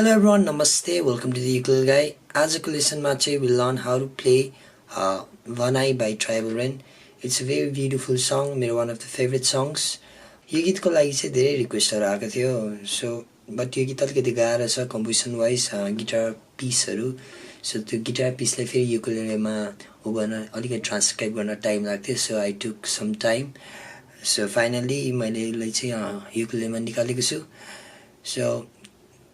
Hello everyone, Namaste, welcome to the Ukulele Guy. आजको लेसनमा चाहिँ we learn how to play Vanai by Tribal Rain. It's a very beautiful song, मेरो one of the favorite songs. यो गीतको लागि चाहिँ धेरै रिक्वेस्टहरु आएको थियो. So but यो गीत अलिकति गाह्रो छ composition wise गिटार पिसहरु. So त्यो गिटार पिसलाई फेरि युकुलेलेमा गर्न अलिकति ट्रान्सक्राइब गर्न टाइम लाग्थ्यो. So I took some time. So finally मैले यसलाई चाहिँ युकुलेलेमा निकालेको छु. So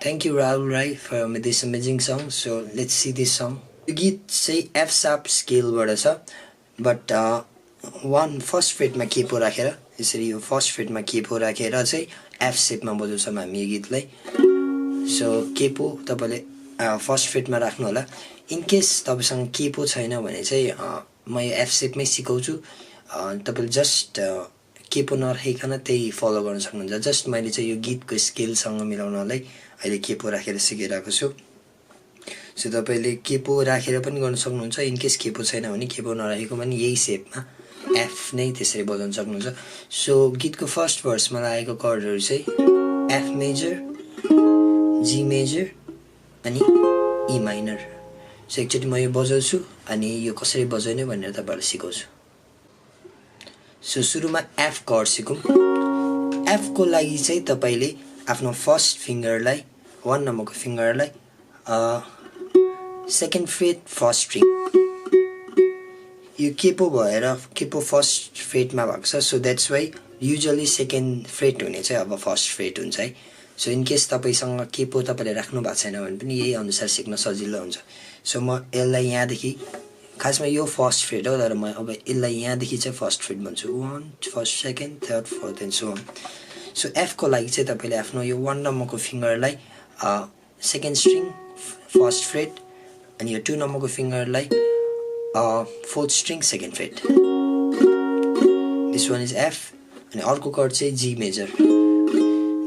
thank you Rahul Rai for this amazing song. So let's see this song. यो गीत चाहिँ F sharp scale बाट छ, but one first fret मा केपो राखेर यसरी यो first fret मा केपो राखेर चाहिँ F shape मा बजाउँछौं हामी यो गीतलाई. So केपो तपाईले first fret मा राख्नु होला. In case तपाईसँग केपो छैन भने चाहिँ म यो F shape मै सिकाउँछु. तपाईले जस्ट केपो नराखिकन त्यही फलो गर्न सक्नुहुन्छ. जस्ट मैले चाहिँ यो गीतको स्केल सँग मिलाउनलाई अहिले केपो राखेर सिकाइराको छु. सो तपाईले केपो राखेर पनि गर्न सक्नुहुन्छ. इन केस केपो छैन भने केपो नराखेको पनि यही शेपमा F नै त्यसरी बजाउन सक्नुहुन्छ. सो गीतको फर्स्ट भर्समा लागेको कर्डहरु चाहिँ F मेजर, G मेजर अनि E माइनर. सो एकचोटी म यो बजाउँछु अनि यो कसरी बजाउने भनेर तपाईलाई सिकाउँछु. सो सुरुमा F कर्ड सिकौं. F को लागि चाहिँ तपाईले आफ्नो फर्स्ट फिंगरलाई 1 नम्बरको फिंगरलाई सेकेन्ड फ्रेट फर्स्ट स्ट्रिङ यो केपो भएर केपो फर्स्ट फ्रेटमा भएको छ. So that's why usually second freight हुने चाहिँ अब फर्स्ट फ्रेट हुन्छ है. सो इन केस तपाईसँग केपो तपाईले राख्नु भएको छैन भने पनि यही अनुसार सिक्न सजिलो हुन्छ. सो म यसलाई यहाँ देखि खासमा यो फर्स्ट फ्रेट हो, तर म अब यसलाई यहाँ देखि चाहिँ फर्स्ट फ्रेट भन्छु. 1 first second third fourth and so on. So F को लागि चाहिँ तपाईले आफ्नो यो 1 नम्बरको फिंगरलाई सेकेन्ड स्ट्रिङ फर्स्ट फ्रेट अनि यो 2 नम्बरको फिंगरलाई fourth string second fret. This one is F. अनि अर्को कर्ड चाहिँ G मेजर.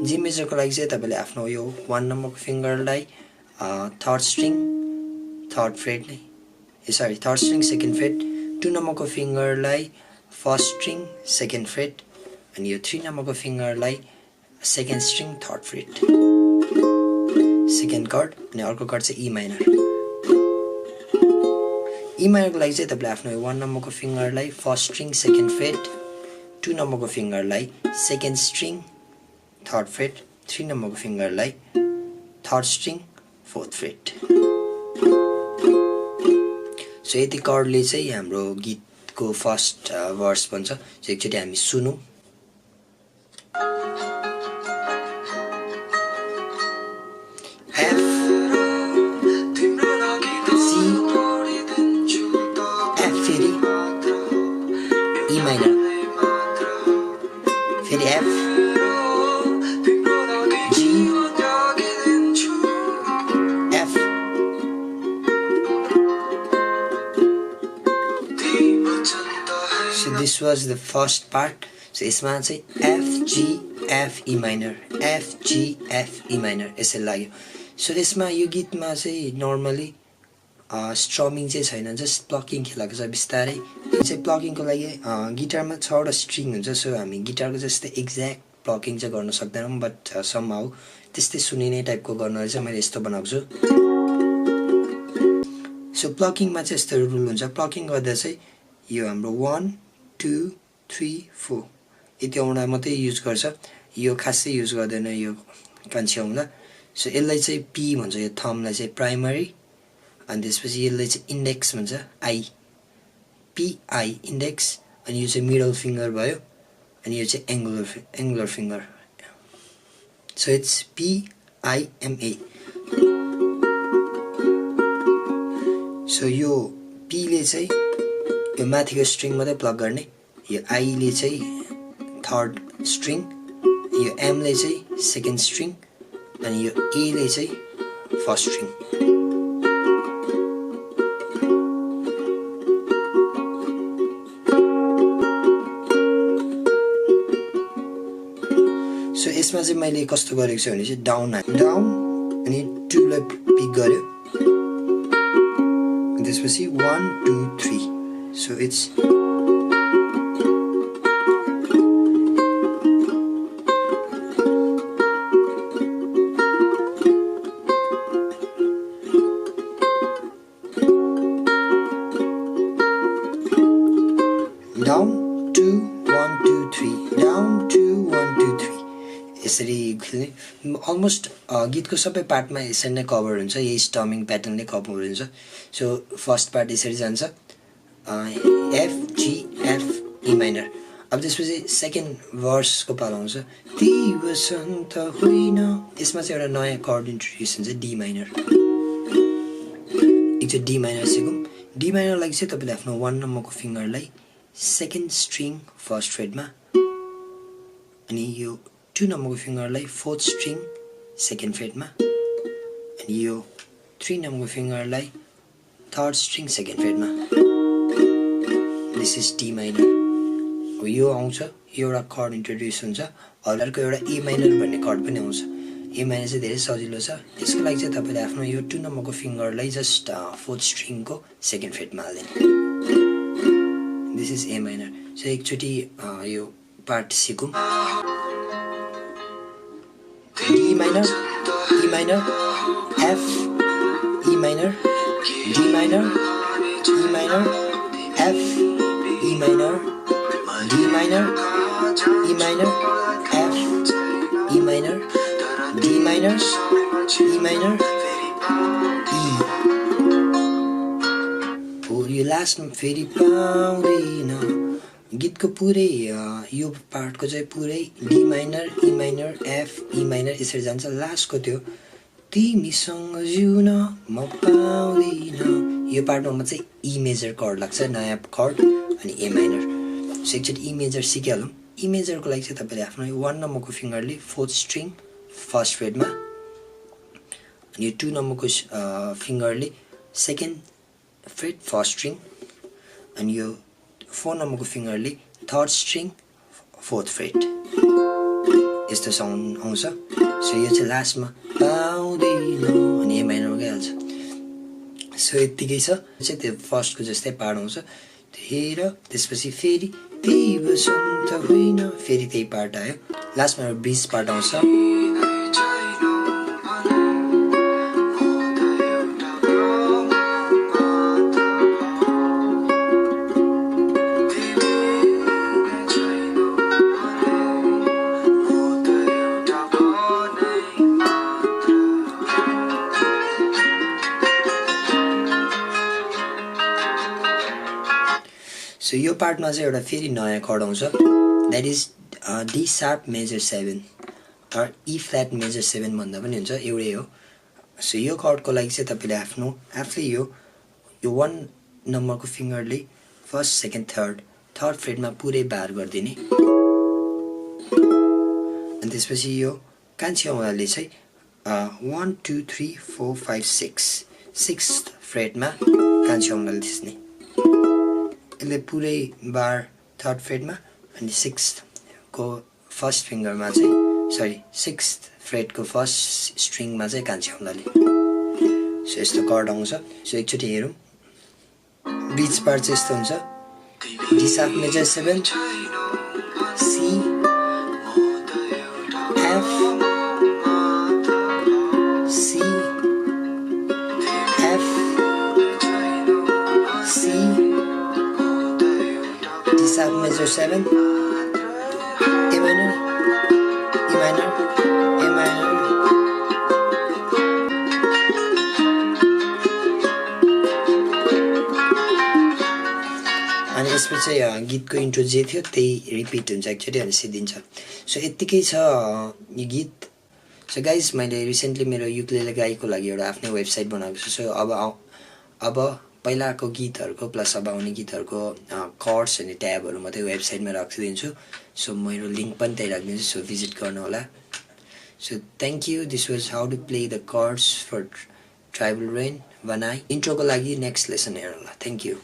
G मेजर को लागि चाहिँ तपाईले आफ्नो यो 1 नम्बरको फिंगरलाई थर्ड स्ट्रिङ थर्ड फ्रेट नै सरी थर्ड स्ट्रिङ सेकेन्ड फ्रेट, 2 नम्बरको फिंगरलाई फर्स्ट स्ट्रिङ सेकेन्ड फ्रेट अनि यो 3 नम्बरको फिंगरलाई second string third fret second chord. अनि अर्को कर्ड चाहिँ E माइनर. E माइनर को लागि चाहिँ तपाईले आफ्नो 1 नम्बरको फिंगरलाई फर्स्ट स्ट्रिङ सेकेन्ड फ्रेट, 2 नम्बरको फिंगरलाई सेकेन्ड स्ट्रिङ थर्ड फ्रेट, 3 नम्बरको फिंगरलाई third string fourth fret. So यति कर्डले चाहिँ हाम्रो गीतको फर्स्ट भर्स बन्छ. सो एकचोटी हामी सुनौं. फेरि F G F. So this was the first part. So यसमा चाहिँ F G F E minor F G F E minor यसरी लाग्यो. सो यसमा यो गीतमा चाहिँ नर्मली स्ट्रमिङ चाहिँ छैन, जस्ट प्लकिङ खेलाएको छ बिस्तारै. यो चाहिँ प्लकिङको लागि गिटारमा 6 वटा स्ट्रिङ हुन्छ. सो हामी गिटारको जस्तै एक्ज्याक्ट प्लकिङ चाहिँ गर्न सक्दैनौं, बट समहाउ त्यस्तै सुनिने टाइपको गर्नले चाहिँ मैले यस्तो बनाएको छु. सो प्लकिङमा चाहिँ यस्तो रुल हुन्छ. प्लकिङ गर्दा चाहिँ यो हाम्रो 1 2 3 4 यति औँडा मात्रै युज गर्छ. यो खासै युज गर्दैन यो कान्छी औँडा. सो यसलाई चाहिँ P भन्छ, यो थम्बलाई चाहिँ प्राइमरी, अनि त्यसपछि यसलाई चाहिँ इन्डेक्स भन्छ I P I इन्डेक्स. अनि यो चाहिँ मिडल फिंगर भयो अनि यो चाहिँ angular finger. So it's P I M A. So यो P ले चाहिँ यो माथिको स्ट्रिङ मात्रै प्लग गर्ने, यो I ले चाहिँ थर्ड स्ट्रिङ, यो M ले चाहिँ सेकेन्ड स्ट्रिङ अनि यो A ले चाहिँ फर्स्ट स्ट्रिङ. सो यसमा चाहिँ मैले कस्तो गरेको छु भने चाहिँ डाउन अनि 2 लाई पिक गर्यो, त्यसपछि 1 2 3. सो इट्स यसरी खेल्ने अलमोस्ट गीतको सबै पार्टमा यसरी नै कभर हुन्छ यही स्टमिङ प्याटर्नले कभर हुन्छ सो फर्स्ट पार्ट यसरी जान्छ F G F E minor अब त्यसपछि सेकेन्ड भर्सको पालो आउँछ ती वसन्त होइन यसमा चाहिँ एउटा नयाँ कर्ड इन्ट्रोड्युस हुन्छ डी माइनर एकचोटि डी माइनर सिकौँ डी माइनरलाई चाहिँ तपाईँले आफ्नो 1 नम्बरको फिङ्गरलाई सेकेन्ड स्ट्रिङ फर्स्ट फ्रेटमा अनि यो 2 नम्बरको फिङ्गरलाई फोर्थ स्ट्रिङ सेकेन्ड फ्रेटमा अनि यो 3 नम्बरको फिङ्गरलाई थर्ड स्ट्रिङ सेकेन्ड फ्रेटमा दिस इज डी माइनर हो यो आउँछ यो एउटा कर्ड इन्ट्रोड्युस हुन्छ अर्को एउटा ए माइनर भन्ने कर्ड पनि आउँछ ए माइनर चाहिँ धेरै सजिलो छ यसको लागि चाहिँ तपाईँले आफ्नो यो 2 नम्बरको फिङ्गरलाई जस्ट फोर्थ स्ट्रिङको सेकेन्ड फ्रेटमा हाल्दिनु this is A minor so एकचोटि यो पार्ट सिकौँ D minor E minor F E minor D minor E minor F E minor D minor E minor F E minor D minor E minor E हो यो लास्टमा फेरि पाउँदैन गीतको पुरै यो पार्टको चाहिँ पुरै D minor E minor F E minor यसरी जान्छ लास्टको त्यो तिमीसँग जिउन म पाउँदिन यो पार्टमा चाहिँ ई मेजर कर्ड लाग्छ नयाँ कर्ड अनि ए माइनर सो एकचोटि ई मेजर सिकिहालौँ ई मेजरको लागि चाहिँ तपाईँले आफ्नो 1 नम्बरको फिङ्गरले फोर्थ स्ट्रिङ फर्स्ट फ्रेटमा अनि यो 2 नम्बरको फिङ्गरले सेकेन्ड फ्रेट फर्स्ट स्ट्रिङ अनि यो 4 नम्बरको फिङ्गरले थर्ड स्ट्रिङ फोर्थ फ्रेट यस्तो साउन्ड आउँछ सो यो चाहिँ लास्टमा पाउँदैन अनि ए माइनरमा गइहाल्छ सो यत्तिकै छ चाहिँ त्यो फर्स्टको जस्तै पार्ट आउँछ हेर त्यसपछि फेरि त्यही वसन्त होइन फेरि त्यही पार्ट आयो लास्टमा एउटा ब्रिज पार्ट आउँछ सो यो पार्टमा चाहिँ एउटा फेरि नयाँ कर्ड आउँछ that is D sharp major 7 or E flat major 7 भन्दा पनि हुन्छ एउटै हो सो यो कर्डको लागि चाहिँ तपाईँले आफ्नो आफै यो 1 नम्बरको फिङ्गरले फर्स्ट सेकेन्ड थर्ड फ्रेटमा पुरै बार गरिदिने अनि त्यसपछि यो कान्छी औँलाले चाहिँ 1 2 3 4 5 6 फ्रेटमा कान्छी औँलाले थिच्ने यसले पुरै बार थर्ड फ्रेटमा अनि 6th को फर्स्ट फिङ्गरमा चाहिँ सरी 6th फ्रेटको फर्स्ट स्ट्रिङमा चाहिँ कान्छी औँलाले सो यस्तो कर्ड आउँछ सो एकचोटि हेरौँ बीच पार्ट चाहिँ यस्तो हुन्छ D sharp major 7 C F C F C sharp major 7 A minor E minor A minor अनि यसपछि गीतको इन्ट्रो जे थियो त्यही रिपिट हुन्छ एकचोटि अनि सिद्धिन्छ सो यत्तिकै छ यो गीत सो गाइज मैले रिसेन्टली मेरो युक्लेले गाईको लागि एउटा आफ्नै वेबसाइट बनाएको छु सो अब पहिलाको गीतहरूको प्लस अब आउने गीतहरूको कर्ड्स अनि ट्याबहरू मात्रै वेबसाइटमा राखिदिन्छु सो मेरो लिङ्क पनि त्यही राखिदिन्छु सो भिजिट गर्नु होला so thank you this was how to play the chords for Tribal Rain बनाई इन्ट्रोको लागि नेक्स्ट लेसन हेर्नु होला थ्याङ्क यू